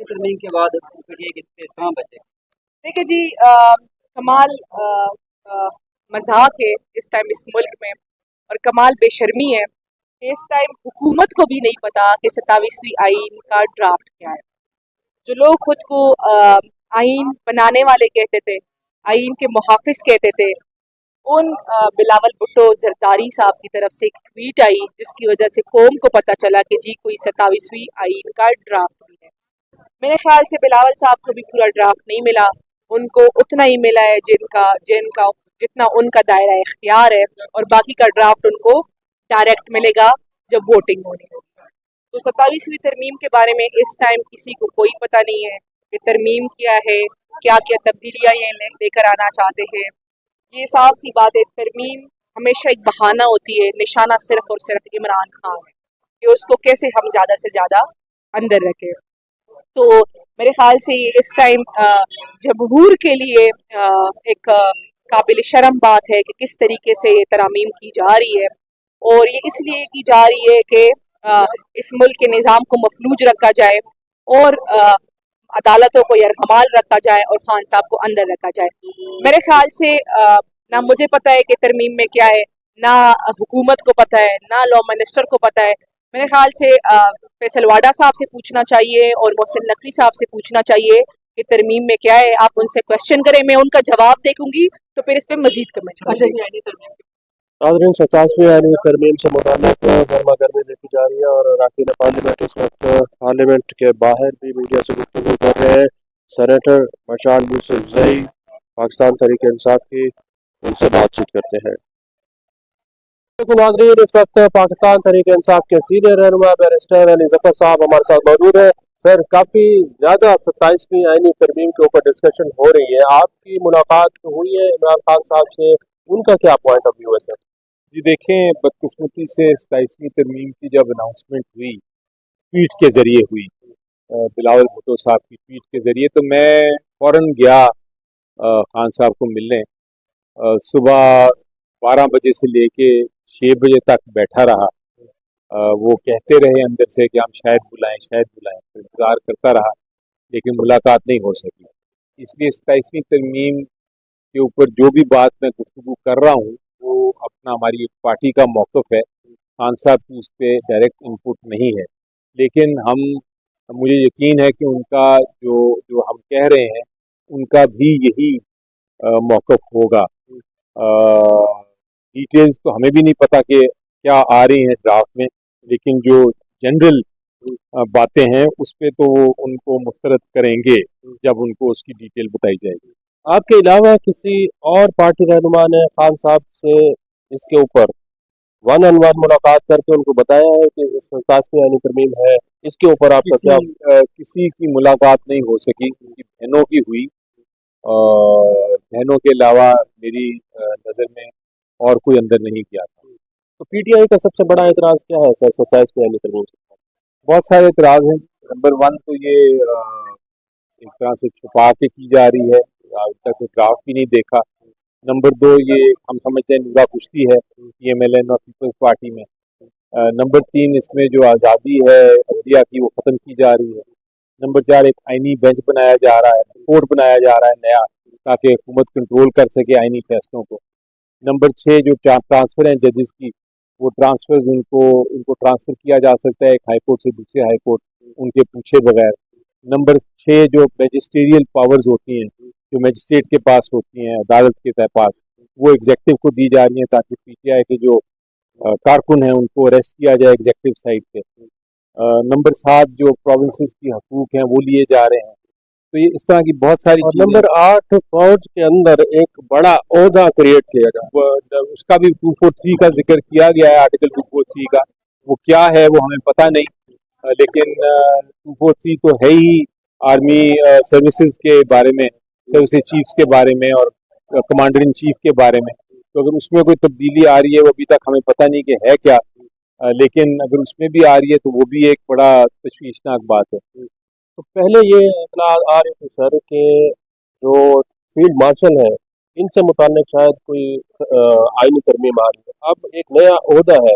ترمیم کے بعد کہاں بچے؟ دیکھیے جی، کمال مذاق ہے اس ٹائم اس ملک میں، اور کمال بے شرمی ہے کہ اس ٹائم حکومت کو بھی نہیں پتا کہ 27ویں آئین کا ڈرافٹ کیا ہے۔ جو لوگ خود کو آئین بنانے والے کہتے تھے، آئین کے محافظ کہتے تھے، ان بلاول بھٹو زرداری صاحب کی طرف سے ایک ٹویٹ آئی جس کی وجہ سے قوم کو پتہ چلا کہ جی کوئی 27ویں آئین کا ڈرافٹ بھی ہے۔ میرے خیال سے بلاول صاحب کو بھی پورا ڈرافٹ نہیں ملا، ان کو اتنا ہی ملا ہے جتنا ان کا دائرہ اختیار ہے، اور باقی کا ڈرافٹ ان کو ڈائریکٹ ملے گا جب ووٹنگ ہونی ہوگی۔ تو 27ویں ترمیم کے بارے میں اس ٹائم کسی کو کوئی پتہ نہیں ہے کہ ترمیم کیا ہے، کیا کیا تبدیلیاں یہ لے کر آنا چاہتے ہیں۔ یہ صاف سی بات ہے، ترمیم ہمیشہ ایک بہانہ ہوتی ہے، نشانہ صرف اور صرف عمران خان ہے کہ اس کو کیسے ہم زیادہ سے زیادہ اندر رکھیں۔ تو میرے خیال سے یہ اس ٹائم جمہور کے لیے ایک قابل شرم بات ہے کہ کس طریقے سے یہ ترامیم کی جا رہی ہے، اور یہ اس لیے کی جا رہی ہے کہ اس ملک کے نظام کو مفلوج رکھا جائے، اور عدالتوں کو یرغمال رکھا جائے، اور خان صاحب کو اندر رکھا جائے۔ میرے خیال سے نہ مجھے پتہ ہے کہ ترمیم میں کیا ہے، نہ حکومت کو پتہ ہے، نہ لا منسٹر کو پتہ ہے۔ میرے خیال سے فیصل واڈا صاحب سے پوچھنا چاہیے اور محسن نقوی صاحب سے پوچھنا چاہیے کہ ترمیم میں کیا ہے۔ آپ ان سے کوشچن کریں، میں ان کا جواب دیکھوں گی تو پھر اس پہ مزید کمنٹ کروں گی۔ ناظرین، 27ویں آئینی ترمیم سے متعلق گرما گرمی دیکھی جا رہی ہے، اور اراکین پارلیمنٹ اس وقت پارلیمنٹ کے باہر بھی میڈیا سے گفتگو کر رہے ہیں۔ سینیٹر مشال یوسف زئی پاکستان تحریک انصاف کی، ان سے بات چیت کرتے ہیں۔ ناظرین، اس وقت پاکستان تحریک انصاف کے سینئر رہنما بیرسٹر علی ظفر صاحب ہمارے ساتھ موجود ہیں۔ سر، کافی زیادہ 27ویں آئینی ترمیم کے اوپر ڈسکشن ہو رہی ہے، آپ کی ملاقات ہوئی ہے عمران خان صاحب سے، ان کا کیا پوائنٹ آف ویو ہے سر؟ جی دیکھیں، بدقسمتی سے 27ویں ترمیم کی جب اناؤنسمنٹ ہوئی ٹویٹ کے ذریعے ہوئی، بلاول بھٹو صاحب کی ٹویٹ کے ذریعے، تو میں فوراً گیا خان صاحب کو ملنے۔ صبح 12 بجے سے لے کے 6 بجے تک بیٹھا رہا، وہ کہتے رہے اندر سے کہ ہم شاید بلائیں، انتظار کرتا رہا، لیکن ملاقات نہیں ہو سکی۔ اس لیے 27ویں ترمیم کے اوپر جو بھی بات میں گفتگو کر رہا ہوں وہ اپنا ہماری ایک پارٹی کا موقف ہے، خان صاحب کی اس پہ ڈائریکٹ انپٹ نہیں ہے، لیکن مجھے یقین ہے کہ ان کا جو ہم کہہ رہے ہیں ان کا بھی یہی موقف ہوگا۔ ڈیٹیلز تو ہمیں بھی نہیں پتہ کہ کیا آ رہی ہیں ڈرافٹ میں، لیکن جو جنرل باتیں ہیں اس پہ تو وہ ان کو مسترد کریں گے جب ان کو اس کی ڈیٹیل بتائی جائے گی۔ آپ کے علاوہ کسی اور پارٹی رہنما نے خان صاحب سے اس کے اوپر ون آن ون ملاقات کر کے ان کو بتایا ہے کہ 27ویں آئینی ترمیم ہے، اس کے اوپر آپ کا کیا؟ کسی کی ملاقات نہیں ہو سکی، ان کی بہنوں کی ہوئی، بہنوں کے علاوہ میری نظر میں اور کوئی اندر نہیں کیا تھا۔ تو پی ٹی آئی کا سب سے بڑا اعتراض کیا ہے سر 27ویں آئینی ترمیم سے؟ بہت سارے اعتراض ہیں۔ نمبر 1 تو یہ ایک طرح سے چھپا کے کی جا رہی ہے، ابھی تک ڈرافٹ بھی نہیں دیکھا۔ نمبر 2 یہ ہم سمجھتے ہیں نگاہ کشتی ہے پی ایم ایل این اور پیپلز پارٹی میں۔ نمبر 3 اس میں جو آزادی ہے عدلیہ کی وہ ختم کی جا رہی ہے۔ نمبر 4 ایک آئینی بینچ بنایا جا رہا ہے، کورٹ بنایا جا رہا ہے نیا، تاکہ حکومت کنٹرول کر سکے آئینی فیصلوں کو۔ نمبر 6 جو ٹرانسفر ہیں ججز کی، وہ ٹرانسفرز ان کو ٹرانسفر کیا جا سکتا ہے ایک ہائی کورٹ سے دوسرے ہائی کورٹ ان کے پوچھے بغیر۔ نمبر 6 جو میجسٹیریل پاورز ہوتی ہیں، جو میجسٹریٹ کے پاس ہوتی ہیں، عدالت کے پاس، وہ ایگزیکٹو کو دی جا رہی ہیں تاکہ پی ٹی آئی کے جو کارکن ہیں ان کو اریسٹ کیا جائے ایگزیکٹو سائڈ پہ۔ نمبر 7 جو پروونسز کی حقوق ہیں وہ لیے جا رہے ہیں۔ تو یہ اس طرح کی بہت ساری چیزیں۔ نمبر 8 فوج کے اندر ایک بڑا عہدہ کریٹ کیا گیا، اس کا بھی 243 کا ذکر کیا گیا ہے، آرٹیکل 243 کا، وہ کیا ہے وہ ہمیں پتہ نہیں، لیکن 243 تو ہے ہی آرمی سروسز کے بارے میں، سروسز چیفز کے بارے میں اور کمانڈر ان چیف کے بارے میں۔ تو اگر اس میں کوئی تبدیلی آ رہی ہے وہ ابھی تک ہمیں پتہ نہیں کہ ہے کیا، لیکن اگر اس میں بھی آ رہی ہے تو وہ بھی ایک بڑا تشویشناک بات ہے۔ تو پہلے یہ اطلاع آ رہی تھی سر کہ جو فیلڈ مارشل ہے ان سے متعلق شاید کوئی آئینی ترمیم آ رہی ہے، اب ایک نیا عہدہ ہے